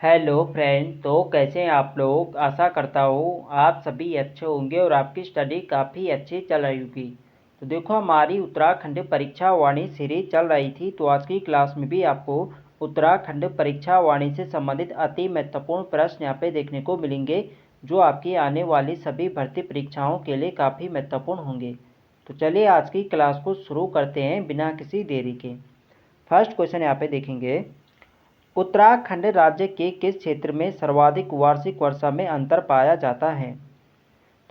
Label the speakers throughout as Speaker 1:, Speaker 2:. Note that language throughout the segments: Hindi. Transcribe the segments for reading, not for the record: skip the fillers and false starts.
Speaker 1: Hello friend. तो कैसे हैं आप लोग। आशा करता हूँ आप सभी अच्छे होंगे और आपकी स्टडी काफ़ी अच्छी चल रही होगी। तो देखो, हमारी उत्तराखंड परीक्षा वाणी सीरीज चल रही थी, तो आज की क्लास में भी आपको उत्तराखंड परीक्षा वाणी से संबंधित अति महत्वपूर्ण प्रश्न यहाँ पे देखने को मिलेंगे, जो आपकी आने वाली सभी भर्ती परीक्षाओं के लिए काफ़ी महत्वपूर्ण होंगे। तो चलिए आज की क्लास को शुरू करते हैं बिना किसी देरी के। फर्स्ट क्वेश्चन यहाँ पे देखेंगे, उत्तराखंड राज्य के किस क्षेत्र में सर्वाधिक वार्षिक वर्षा में अंतर पाया जाता है।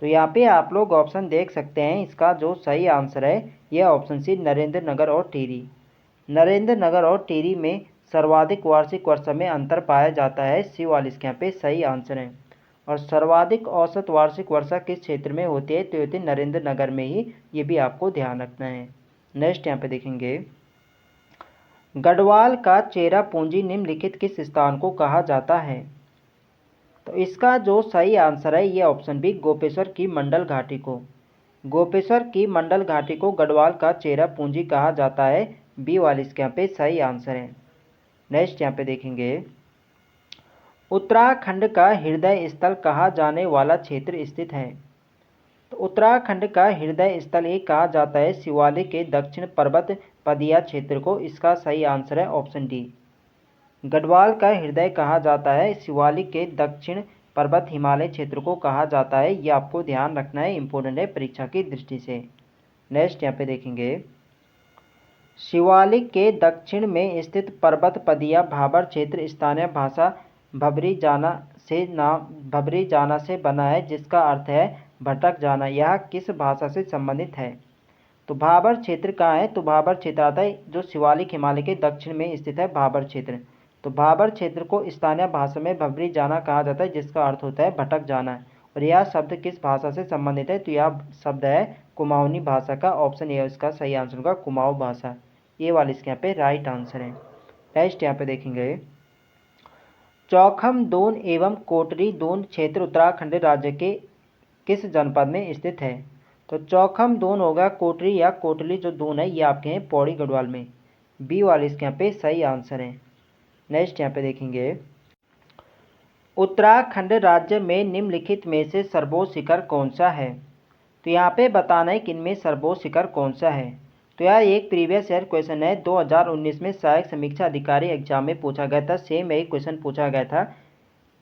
Speaker 1: तो यहाँ पे आप लोग ऑप्शन देख सकते हैं। इसका जो सही आंसर है यह ऑप्शन सी नरेंद्र नगर और टिहरी। नरेंद्र नगर और टिहरी में सर्वाधिक वार्षिक वर्षा में अंतर पाया जाता है। सी वाला इसके यहाँ पे सही आंसर है। और सर्वाधिक औसत वार्षिक वर्षा किस क्षेत्र में होती है, तो होती है नरेंद्र नगर में ही। ये भी आपको ध्यान रखना है। नेक्स्ट यहाँ पे देखेंगे, गढ़वाल का चेरापूंजी निम्नलिखित किस स्थान को कहा जाता है। तो इसका जो सही आंसर है ये ऑप्शन बी गोपेश्वर की मंडल घाटी को। गोपेश्वर की मंडल घाटी को गढ़वाल का चेरापूंजी कहा जाता है। बी वाले इसके यहाँ पे सही आंसर है। नेक्स्ट यहाँ पे देखेंगे, उत्तराखंड का हृदय स्थल कहा जाने वाला क्षेत्र स्थित है। तो उत्तराखंड का हृदय स्थल ये कहा जाता है शिवालिक के दक्षिण पर्वत पदिया क्षेत्र को। इसका सही आंसर है ऑप्शन डी। गढ़वाल का हृदय कहा जाता है शिवालिक के दक्षिण पर्वत हिमालय क्षेत्र को कहा जाता है। ये आपको ध्यान रखना है, इंपॉर्टेंट है परीक्षा की दृष्टि से। नेक्स्ट यहाँ पे देखेंगे, शिवालिक के दक्षिण में स्थित पर्वत पदिया भाबर क्षेत्र स्थानीय भाषा भबरी जाना से बना है, जिसका अर्थ है भटक जाना। यह किस भाषा से संबंधित है। तो भाबर क्षेत्र कहाँ है, तो भाबर क्षेत्र आता है जो शिवालिक हिमालय के दक्षिण में स्थित है, भाबर क्षेत्र। तो भाबर क्षेत्र को स्थानीय भाषा में भबरी जाना कहा जाता है, जिसका अर्थ होता है भटक जाना। और यह शब्द किस भाषा से संबंधित है, तो यह शब्द है कुमाऊनी भाषा का। ऑप्शन ए इसका सही आंसर होगा कुमाऊँ भाषा। ये वाला इसके यहाँ पे राइट आंसर है। नेक्स्ट यहाँ पे देखेंगे, चौखम दून एवं कोटरी दून क्षेत्र उत्तराखंड राज्य के किस जनपद में स्थित है। तो चौखम दून होगा कोटरी या कोटली जो दून है ये आपके हैं पौड़ी गढ़वाल में। बी वाले इसके यहाँ पे सही आंसर है। नेक्स्ट यहाँ पे देखेंगे, उत्तराखंड राज्य में निम्नलिखित में से सर्वोच्च शिखर कौन सा है। तो यहाँ पे बताना है कि इनमें सर्वोच्च शिखर कौन सा है। तो यार एक प्रीवियस ईयर क्वेश्चन है, 2019 में सहायक समीक्षा अधिकारी एग्जाम में पूछा गया था, सेम यही क्वेश्चन पूछा गया था।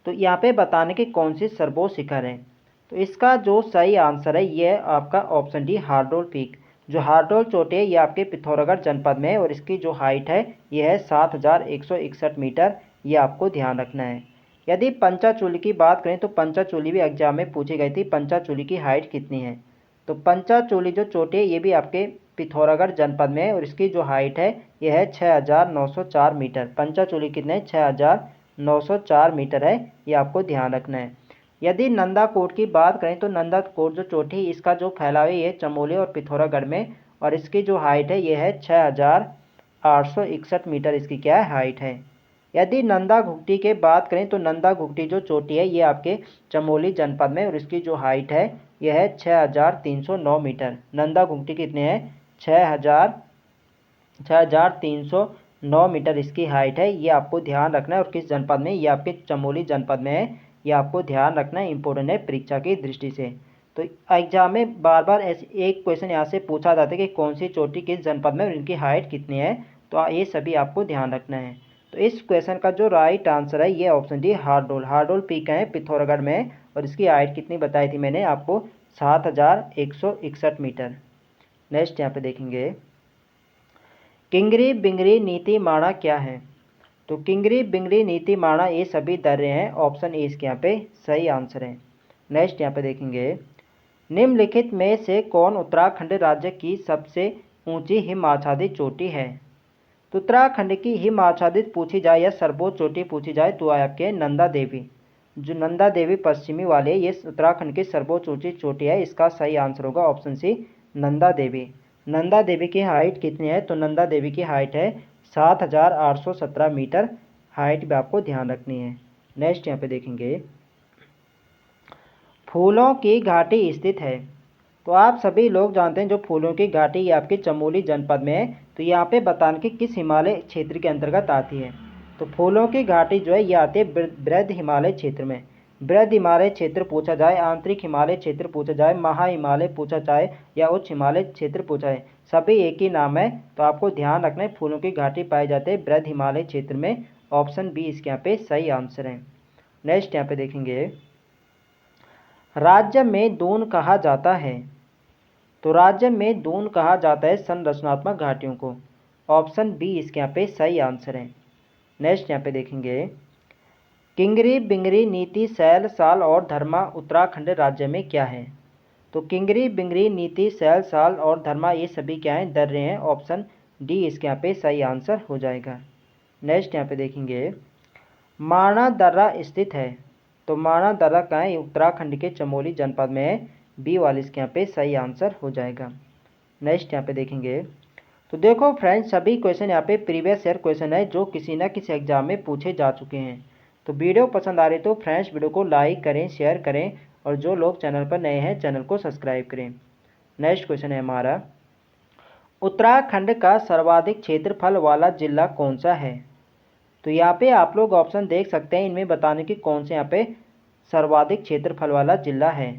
Speaker 1: तो यहाँ पे बताने की कौन सी सर्वोच्च शिखर है। तो इसका जो सही आंसर है ये आपका ऑप्शन डी हारडोल पीक। जो हारडोल चोटी है ये आपके पिथौरागढ़ जनपद में है और इसकी जो हाइट है ये है 7161 मीटर। ये आपको ध्यान रखना है। यदि पंचाचूली की बात करें तो पंचाचूली भी एग्जाम में पूछी गई थी, पंचाचूली की हाइट कितनी है। तो पंचाचूली जो चोटी है ये भी आपके पिथौरागढ़ जनपद में है और इसकी जो हाइट है ये है 6904 मीटर। पंचाचूली कितने 6904 मीटर है, ये आपको ध्यान रखना है। यदि नंदाकोट की बात करें तो नंदाकोट जो चोटी इसका जो फैलाव है ये चमोली और पिथौरागढ़ में और इसकी जो हाइट है ये है 6861 मीटर। इसकी क्या है हाइट है। यदि नंदा घुगटी के बात करें तो नंदा घुगटी जो चोटी है ये आपके चमोली जनपद में और इसकी जो हाइट है यह है 6309 मीटर। नंदा घुगटी कितने हैं 6309 मीटर इसकी हाइट है। ये आपको ध्यान रखना है और किस जनपद में, ये आपके चमोली जनपद में है। ये आपको ध्यान रखना है, इंपॉर्टेंट है परीक्षा की दृष्टि से। तो एग्जाम में बार बार ऐसे एक क्वेश्चन यहाँ से पूछा जाता है कि कौन सी चोटी किस जनपद में और इनकी हाइट कितनी है। तो ये सभी आपको ध्यान रखना है। तो इस क्वेश्चन का जो राइट आंसर है ये ऑप्शन डी हारडोल। हारडोल पीक है पिथौरागढ़ में और इसकी हाइट कितनी बताई थी मैंने आपको 7161 मीटर। नेक्स्ट यहाँ पे देखेंगे, किंगरी बिंगरी नीतिमाणा क्या है। तो किंगरी बिंगरी नीतिमाणा ये सभी दर्रे हैं। ऑप्शन ए इसके यहाँ पे सही आंसर है। नेक्स्ट यहाँ पे देखेंगे, निम्नलिखित में से कौन उत्तराखंड राज्य की सबसे ऊंची हिम आच्छादित चोटी है। तो उत्तराखंड की हिम आच्छादित पूछी जाए या सर्वोच्च चोटी पूछी जाए तो आपके नंदा देवी। जो नंदा देवी पश्चिमी वाले ये उत्तराखंड की सर्वोच्च ऊंची चोटी है। इसका सही आंसर होगा ऑप्शन सी नंदा देवी। नंदा देवी की हाइट कितनी है, तो नंदा देवी की हाइट है 7817 मीटर। हाइट भी आपको ध्यान रखनी है। नेक्स्ट यहाँ पे देखेंगे, फूलों की घाटी स्थित है। तो आप सभी लोग जानते हैं जो फूलों की घाटी ये आपके चमोली जनपद में है। तो यहाँ पे बताने की किस हिमालय क्षेत्र के अंतर्गत आती है। तो फूलों की घाटी जो है ये आती है बृहद हिमालय क्षेत्र में। बृहद हिमालय क्षेत्र पूछा जाए, आंतरिक हिमालय क्षेत्र पूछा जाए, महा हिमालय पूछा जाए या उच्च हिमालय क्षेत्र पूछा जाए, सभी एक ही नाम है। तो आपको ध्यान रखना है फूलों की घाटी पाई जाती है बृहद हिमालय क्षेत्र में। ऑप्शन बी इसके यहाँ पे सही आंसर है। नेक्स्ट यहाँ पे देखेंगे, राज्य में दून कहा जाता है। तो राज्य में दून कहा जाता है संरचनात्मक घाटियों को। ऑप्शन बी इसके यहाँ पे सही आंसर है। नेक्स्ट यहाँ पे देखेंगे, किंगरी बिंगरी नीति सैल साल और धर्मा उत्तराखंड राज्य में क्या है। तो किंगरी बिंगरी नीति सैल साल और धर्मा ये सभी क्या हैं, दर्रे हैं। ऑप्शन डी इसके यहाँ पे सही आंसर हो जाएगा। नेक्स्ट यहाँ पे देखेंगे, माणा दर्रा स्थित है। तो माणा दर्रा कहाँ है, उत्तराखंड के चमोली जनपद में है। बी वाले इसके यहाँ पे सही आंसर हो जाएगा। नेक्स्ट यहाँ पे देखेंगे, तो देखो फ्रेंड्स सभी क्वेश्चन यहाँ पे प्रीवियस ईयर क्वेश्चन है जो किसी न किसी एग्जाम में पूछे जा चुके हैं। तो वीडियो पसंद आ रही तो फ्रेंड्स वीडियो को लाइक करें, शेयर करें और जो लोग चैनल पर नए हैं चैनल को सब्सक्राइब करें। नेक्स्ट क्वेश्चन है हमारा, उत्तराखंड का सर्वाधिक क्षेत्रफल वाला जिला कौन सा है। तो यहाँ पे आप लोग ऑप्शन देख सकते हैं, इनमें बताने की कौन से यहाँ पे सर्वाधिक क्षेत्रफल वाला जिला है।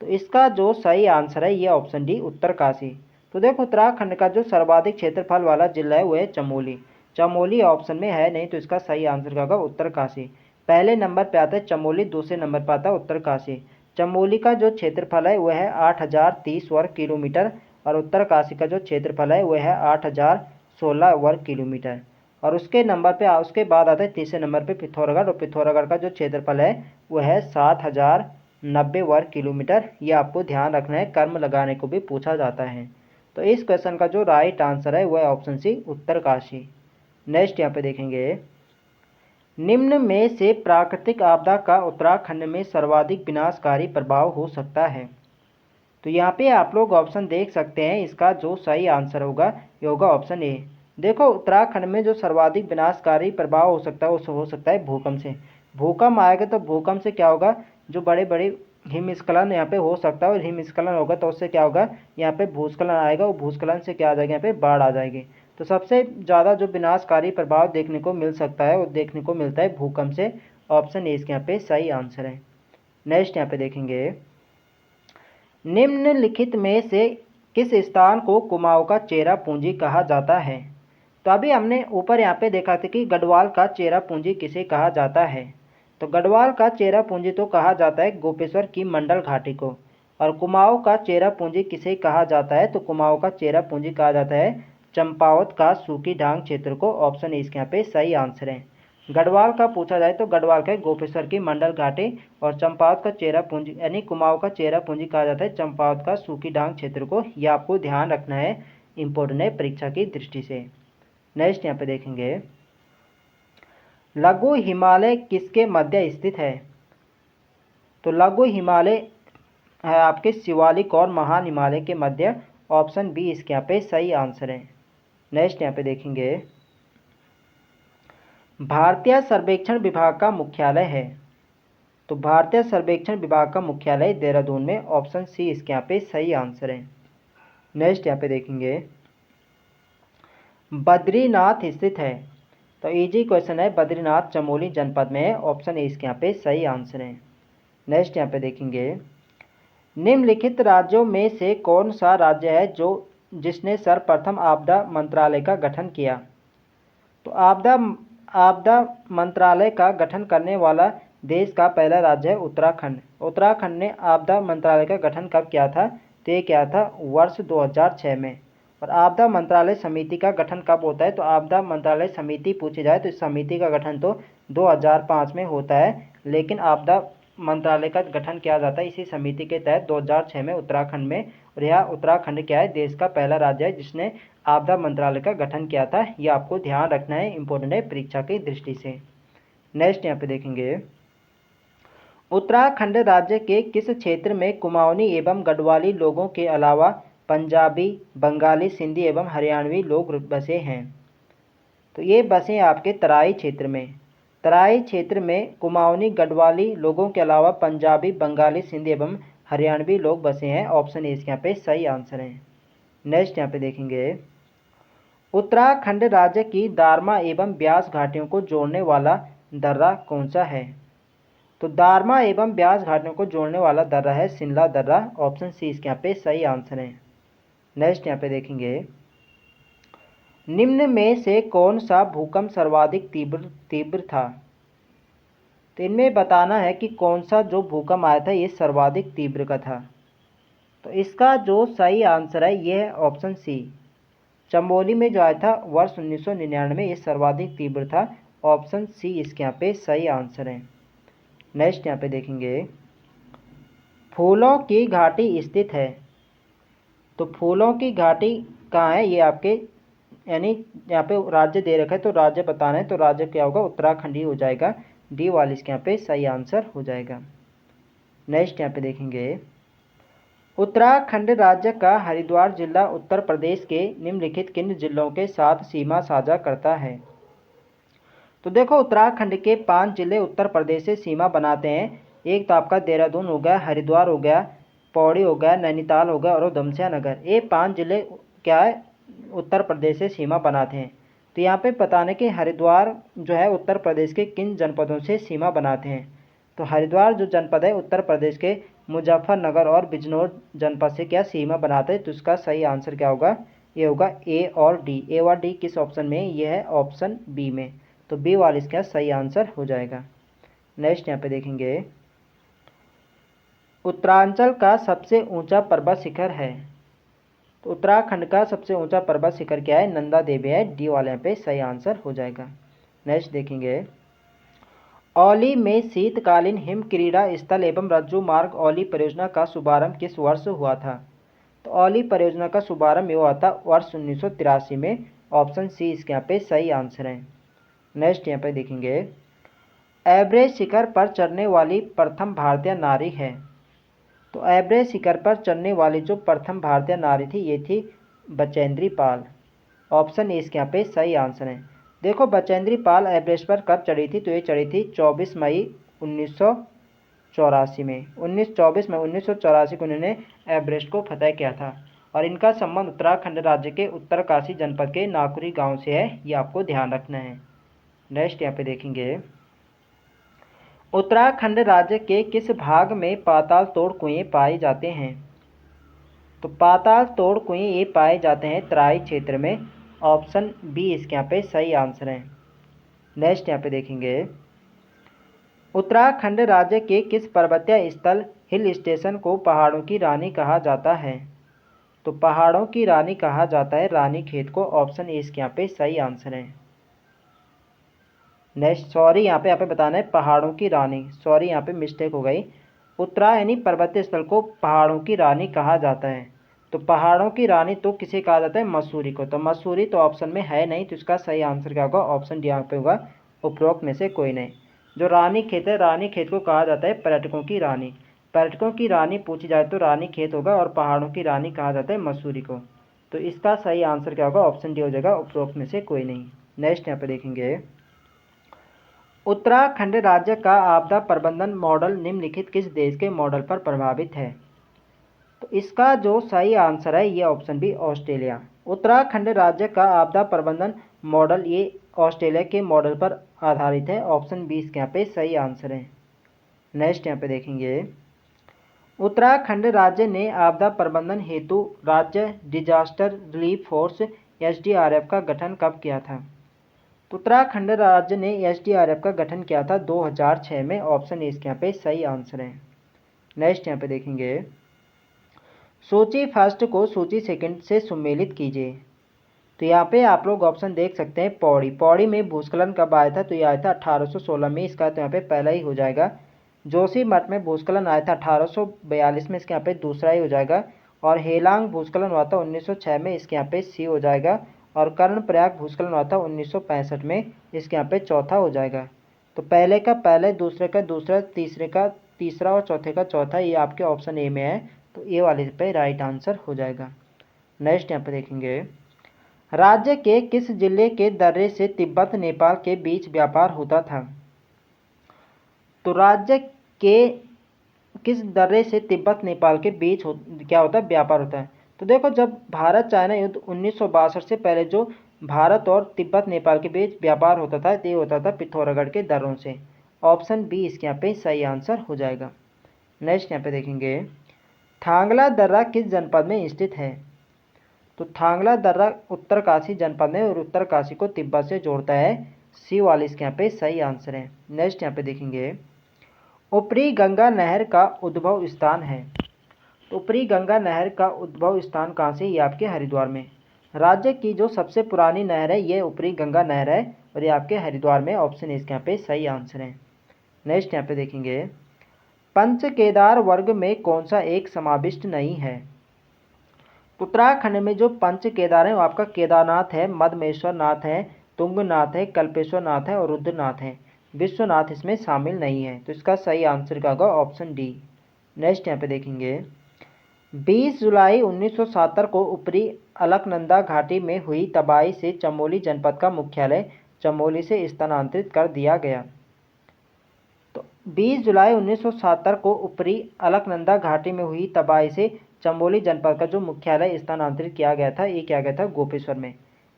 Speaker 1: तो इसका जो सही आंसर है ये ऑप्शन डी उत्तरकाशी। तो देखो उत्तराखंड का जो सर्वाधिक क्षेत्रफल वाला जिला है वो है चमोली। चमोली ऑप्शन में है नहीं, तो इसका सही आंसर क्या होगा, उत्तरकाशी। पहले नंबर पे आता है चमोली, दूसरे नंबर पर आता है उत्तरकाशी। चमोली का जो क्षेत्रफल है वह है 8030 वर्ग किलोमीटर और उत्तरकाशी का जो क्षेत्रफल है वह है 8016 वर्ग किलोमीटर। और उसके नंबर पे उसके बाद आता है तीसरे नंबर पे पिथौरागढ़, और पिथौरागढ़ का जो क्षेत्रफल है वह है 7090 वर्ग किलोमीटर। ये आपको ध्यान रखना है, कर्म लगाने को भी पूछा जाता है। तो इस क्वेश्चन का जो राइट आंसर है वह ऑप्शन सी उत्तरकाशी। नेक्स्ट यहाँ पे देखेंगे, निम्न में से प्राकृतिक आपदा का उत्तराखंड में सर्वाधिक विनाशकारी प्रभाव हो सकता है। तो यहाँ पे आप लोग ऑप्शन देख सकते हैं, इसका जो सही आंसर होगा ये होगा ऑप्शन ए। देखो उत्तराखंड में जो सर्वाधिक विनाशकारी प्रभाव हो सकता है वो हो सकता है भूकंप से। भूकंप आएगा तो भूकंप से क्या होगा, जो बड़े बड़े हिमस्खलन यहाँ पे हो सकता है और हिमस्खलन होगा तो उससे क्या होगा, यहाँ पे भूस्खलन आएगा, वो भूस्खलन से क्या आ जाएगा, यहाँ पे बाढ़ आ जाएगी। तो सबसे ज़्यादा जो विनाशकारी प्रभाव देखने को मिल सकता है वो देखने को मिलता है भूकंप से। ऑप्शन ए इसके यहाँ पे सही आंसर है। नेक्स्ट यहाँ पे देखेंगे, निम्नलिखित में से किस स्थान को कुमाऊं का चेरा पूंजी कहा जाता है। तो अभी हमने ऊपर यहाँ पे देखा था कि गढ़वाल का चेरा पूंजी किसे कहा जाता है। तो गढ़वाल का चेरा पूंजी तो कहा जाता है गोपेश्वर की मंडल घाटी को। और कुमाऊं का चेरा पूंजी किसे कहा जाता है, तो कुमाऊं का चेरा पूंजी कहा जाता है चंपावत का सूखी ढांग क्षेत्र को। ऑप्शन ए इसके यहाँ पे सही आंसर है। गढ़वाल का पूछा जाए तो गढ़वाल का गोपेश्वर की मंडल घाटी और चंपावत का चेरा पूंजी यानी कुमाऊं का चेरा पूंजी कहा जाता है चंपावत का सूखी ढांग क्षेत्र को। यह आपको ध्यान रखना है, इंपॉर्टेंट है परीक्षा की दृष्टि से। नेक्स्ट यहाँ पे देखेंगे, लघु हिमालय किसके मध्य स्थित है। तो लघु हिमालय है आपके शिवालिक और महान हिमालय के मध्य। ऑप्शन बी इसके यहाँ पे सही आंसर है। नेक्स्ट यहाँ पे देखेंगे, भारतीय सर्वेक्षण विभाग का मुख्यालय है। तो भारतीय सर्वेक्षण विभाग का मुख्यालय देहरादून में। ऑप्शन सी इसके यहाँ पे सही आंसर है। नेक्स्ट यहाँ पे देखेंगे, बद्रीनाथ स्थित है। तो इजी क्वेश्चन है, बद्रीनाथ चमोली जनपद में है। ऑप्शन ए इसके यहाँ पे सही आंसर है। नेक्स्ट यहाँ पे देखेंगे, निम्नलिखित राज्यों में से कौन सा राज्य है जिसने सर्वप्रथम आपदा मंत्रालय का गठन किया। तो आपदा मंत्रालय का गठन करने वाला देश का पहला राज्य है उत्तराखंड। उत्तराखंड ने आपदा मंत्रालय का गठन कब किया था, तो ये किया था वर्ष 2006 में। और आपदा मंत्रालय समिति का गठन कब होता है, तो आपदा मंत्रालय समिति पूछी जाए तो इस समिति का गठन तो 2005 में होता है, लेकिन आपदा मंत्रालय का गठन किया जाता है इसी समिति के तहत 2006 में उत्तराखंड में। और यह उत्तराखंड क्या है, देश का पहला राज्य है जिसने आपदा मंत्रालय का गठन किया था। यह आपको ध्यान रखना है, इंपॉर्टेंट है परीक्षा की दृष्टि से। नेक्स्ट यहाँ पे देखेंगे, उत्तराखंड राज्य के किस क्षेत्र में कुमाऊनी एवं गढ़वाली लोगों के अलावा पंजाबी, बंगाली, सिंधी एवं हरियाणवी लोग बसे हैं। तो ये बसे आपके तराई क्षेत्र में। तराई क्षेत्र में कुमाऊनी गढ़वाली लोगों के अलावा पंजाबी, बंगाली, सिंधी एवं हरियाणवी लोग बसे हैं। ऑप्शन ए इसके यहाँ पे सही आंसर है। नेक्स्ट यहाँ पे देखेंगे, उत्तराखंड राज्य की दारमा एवं ब्यास घाटियों को जोड़ने वाला दर्रा कौन सा है? तो दारमा एवं ब्यास घाटियों को जोड़ने वाला दर्रा है शिमला दर्रा। ऑप्शन सी इसके यहाँ पे सही आंसर है। नेक्स्ट यहाँ पे देखेंगे, निम्न में से कौन सा भूकंप सर्वाधिक तीव्र था? तो इनमें बताना है कि कौन सा जो भूकंप आया था ये सर्वाधिक तीव्र का था। तो इसका जो सही आंसर है ये है ऑप्शन सी, चमोली में जो आया था वर्ष 1999, ये सर्वाधिक तीव्र था। ऑप्शन सी इसके यहाँ पे सही आंसर है। नेक्स्ट यहाँ पे देखेंगे, फूलों की घाटी स्थित है। तो फूलों की घाटी कहाँ है ये आपके, यानी यहाँ पे राज्य दे रखा है तो राज्य बताना है, तो राज्य क्या होगा, उत्तराखंड ही हो जाएगा। डी वाली इसके यहाँ पे सही आंसर हो जाएगा। नेक्स्ट यहाँ पे देखेंगे, उत्तराखंड राज्य का हरिद्वार जिला उत्तर प्रदेश के निम्नलिखित किन जिलों के साथ सीमा साझा करता है? तो देखो उत्तराखंड के 5 जिले उत्तर प्रदेश से सीमा बनाते हैं। एक तो आपका देहरादून हो गया, हरिद्वार हो गया, पौड़ी हो गया, नैनीताल हो गया और उधमसिंह नगर। ये 5 जिले क्या है, उत्तर प्रदेश से सीमा बनाते हैं। तो यहाँ पे बताने कि हरिद्वार जो है उत्तर प्रदेश के किन जनपदों से सीमा बनाते हैं। तो हरिद्वार जो जनपद है उत्तर प्रदेश के मुजफ्फरनगर और बिजनौर जनपद से क्या सीमा बनाते हैं। तो इसका सही आंसर क्या होगा, ये होगा ए और डी। ए और डी किस ऑप्शन में, ये है ऑप्शन बी में। तो बी वाला इसका सही आंसर हो जाएगा। नेक्स्ट यहाँ पे देखेंगे, उत्तरांचल का सबसे ऊंचा पर्वत शिखर है। तो उत्तराखंड का सबसे ऊंचा पर्वत शिखर क्या है, नंदा देवी है। डी वाले यहाँ पे सही आंसर हो जाएगा। नेक्स्ट देखेंगे, औली में शीतकालीन हिम क्रीड़ा स्थल एवं रज्जु मार्ग औली परियोजना का शुभारंभ किस वर्ष हुआ था? तो औली परियोजना का शुभारंभ हुआ था वर्ष 1983 में। ऑप्शन सी इसके यहाँ पे सही आंसर है। नेक्स्ट यहाँ पे देखेंगे, एवरेस्ट शिखर पर चढ़ने वाली प्रथम भारतीय नारी है। तो एवरेस्ट शिखर पर चढ़ने वाली जो प्रथम भारतीय नारी थी ये थी बचेंद्री पाल। ऑप्शन ए इसके यहाँ पे सही आंसर है। देखो बचेंद्री पाल एवरेस्ट पर कब चढ़ी थी, तो ये चढ़ी थी 24 मई 1984 में। 24 मई 1984 को उन्होंने एवरेस्ट को फतह किया था। और इनका संबंध उत्तराखंड राज्य के उत्तरकाशी जनपद के नाकुरी गांव से है, ये आपको ध्यान रखना है। नेक्स्ट यहाँ पे देखेंगे, उत्तराखंड राज्य के किस भाग में पाताल तोड़ कुएं पाए जाते हैं? तो पाताल तोड़ कुएं ये पाए जाते हैं तराई क्षेत्र में। ऑप्शन बी इसके यहाँ पे सही आंसर है। नेक्स्ट यहाँ पे देखेंगे, उत्तराखंड राज्य के किस पर्वतीय स्थल हिल स्टेशन को पहाड़ों की रानी कहा जाता है? तो पहाड़ों की रानी कहा जाता है रानी खेत को। ऑप्शन ए इसके यहाँ पे सही आंसर है। नेक्स्ट, सॉरी यहाँ पे बताना है पहाड़ों की रानी, सॉरी यहाँ पे मिस्टेक हो गई। उत्तरा यानी पर्वतीय स्थल को पहाड़ों की रानी कहा जाता है। तो पहाड़ों की रानी तो किसे कहा जाता है, मसूरी को। तो मसूरी तो ऑप्शन में है नहीं, तो इसका सही आंसर क्या होगा, ऑप्शन डी यहाँ पे होगा, उपरोक्त में से कोई नहीं। जो रानी खेत है, रानी खेत को कहा जाता है पर्यटकों की रानी। पर्यटकों की रानी पूछी जाए तो रानी खेत होगा, और पहाड़ों की रानी कहा जाता है मसूरी को। तो इसका सही आंसर क्या होगा, ऑप्शन डी हो जाएगा, उपरोक्त में से कोई नहीं। नेक्स्ट यहाँ पे देखेंगे, उत्तराखंड राज्य का आपदा प्रबंधन मॉडल निम्नलिखित किस देश के मॉडल पर प्रभावित है? तो इसका जो सही आंसर है ये ऑप्शन बी, ऑस्ट्रेलिया। उत्तराखंड राज्य का आपदा प्रबंधन मॉडल ये ऑस्ट्रेलिया के मॉडल पर आधारित है। ऑप्शन बी इसके यहाँ पे सही आंसर है। नेक्स्ट यहाँ पे देखेंगे, उत्तराखंड राज्य ने आपदा प्रबंधन हेतु राज्य डिजास्टर रिलीफ फोर्स SDRF का गठन कब किया था? तो उत्तराखंड राज्य ने SDRF का गठन किया था 2006 में। ऑप्शन ए इसके यहाँ पे सही आंसर है। नेक्स्ट यहाँ पे देखेंगे, सूची फर्स्ट को सूची सेकंड से सम्मिलित कीजिए। तो यहाँ पे आप लोग ऑप्शन देख सकते हैं, पौड़ी। पौड़ी में भूस्खलन कब आया था, तो ये आया था 1816 में, इसका तो यहाँ पे पहला ही हो जाएगा। जोशीमठ में भूस्खलन आया था 1842 में, इसके यहाँ पे दूसरा ही हो जाएगा। और हेलांग भूस्खलन हुआ था 1906 में, इसके यहाँ पे सी हो जाएगा। और कर्णप्रयाग भूस्खलन हुआ था 1965 में, इसके यहाँ पे चौथा हो जाएगा। तो पहले का पहले, दूसरे का दूसरा, तीसरे का तीसरा और चौथे का चौथा, ये आपके ऑप्शन ए में है। तो ए वाले पे राइट आंसर हो जाएगा। नेक्स्ट यहाँ पे देखेंगे, राज्य के किस जिले के दर्रे से तिब्बत नेपाल के बीच व्यापार होता था? तो राज्य के किस दर्रे से तिब्बत नेपाल के बीच क्या होता है, व्यापार होता है? तो देखो जब भारत चाइना युद्ध 1962 से पहले जो भारत और तिब्बत नेपाल के बीच व्यापार होता था, ये होता था पिथौरागढ़ के दर्रों से। ऑप्शन बी इसके यहाँ पे सही आंसर हो जाएगा। नेक्स्ट यहाँ पे देखेंगे, थांगला दर्रा किस जनपद में स्थित है? तो थांगला दर्रा उत्तरकाशी जनपद में और उत्तरकाशी को तिब्बत से जोड़ता है। सी वाली इसके यहाँ पे सही आंसर है। नेक्स्ट यहाँ पे देखेंगे, ऊपरी गंगा नहर का उद्भव स्थान है। तो ऊपरी गंगा नहर का उद्भव स्थान कहाँ से? ये आपके हरिद्वार में। राज्य की जो सबसे पुरानी नहर है ये ऊपरी गंगा नहर है और ये आपके हरिद्वार में। ऑप्शन इसके यहाँ पे सही आंसर है। नेक्स्ट यहाँ पे देखेंगे, पंच केदार वर्ग में कौन सा एक समाविष्ट नहीं है? उत्तराखंड में जो पंच केदार है वो आपका केदारनाथ है, मदमेश्वर नाथ है, तुंगनाथ है, कल्पेश्वर नाथ है और रुद्रनाथ है। विश्वनाथ इसमें शामिल नहीं है, तो इसका सही आंसर क्या होगा? Option D. नेक्स्ट यहाँ पे देखेंगे, 20 जुलाई 1970 को ऊपरी अलकनंदा घाटी में हुई तबाही से चमोली जनपद का मुख्यालय चमोली से स्थानांतरित कर दिया गया। तो 20 जुलाई 1970 को ऊपरी अलकनंदा घाटी में हुई तबाही से चमोली जनपद का जो मुख्यालय स्थानांतरित किया गया था, ये किया गया था गोपेश्वर में।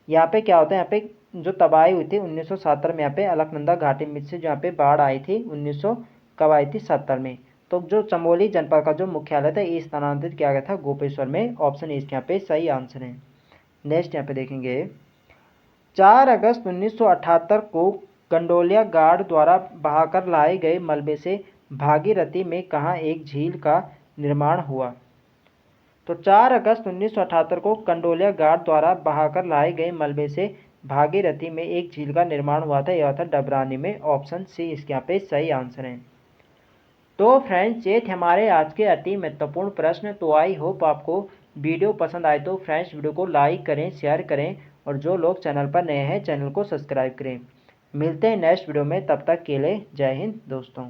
Speaker 1: यहाँ पे क्या होता है, यहाँ पे जो तबाही हुई थी 1970 में, यहाँ पे अलकनंदा घाटी में से जो यहाँ पे बाढ़ आई थी 1900 कब आई थी? 70 में। तो जो चमोली जनपद का जो मुख्यालय था ये स्थानांतरित किया गया था गोपेश्वर में। ऑप्शन इसके यहाँ पे सही आंसर है। नेक्स्ट यहाँ पे देखेंगे, 4 अगस्त 1978 को गंडोलिया गार्ड द्वारा बहाकर लाए गए मलबे से भागीरथी में कहाँ एक झील का निर्माण हुआ? तो 4 अगस्त 1978 को कंडोलिया गार्ड द्वारा बहाकर लाए गए मलबे से भागीरथी में एक झील का निर्माण हुआ था, यह था डबरानी में। ऑप्शन सी इसके यहाँ पे सही आंसर है। तो फ्रेंड्स ये थे हमारे आज के अति महत्वपूर्ण प्रश्न। तो आई होप आपको वीडियो पसंद आए तो फ्रेंड्स वीडियो को लाइक करें, शेयर करें और जो लोग चैनल पर नए हैं चैनल को सब्सक्राइब करें। मिलते हैं नेक्स्ट वीडियो में, तब तक के लिए जय हिंद दोस्तों।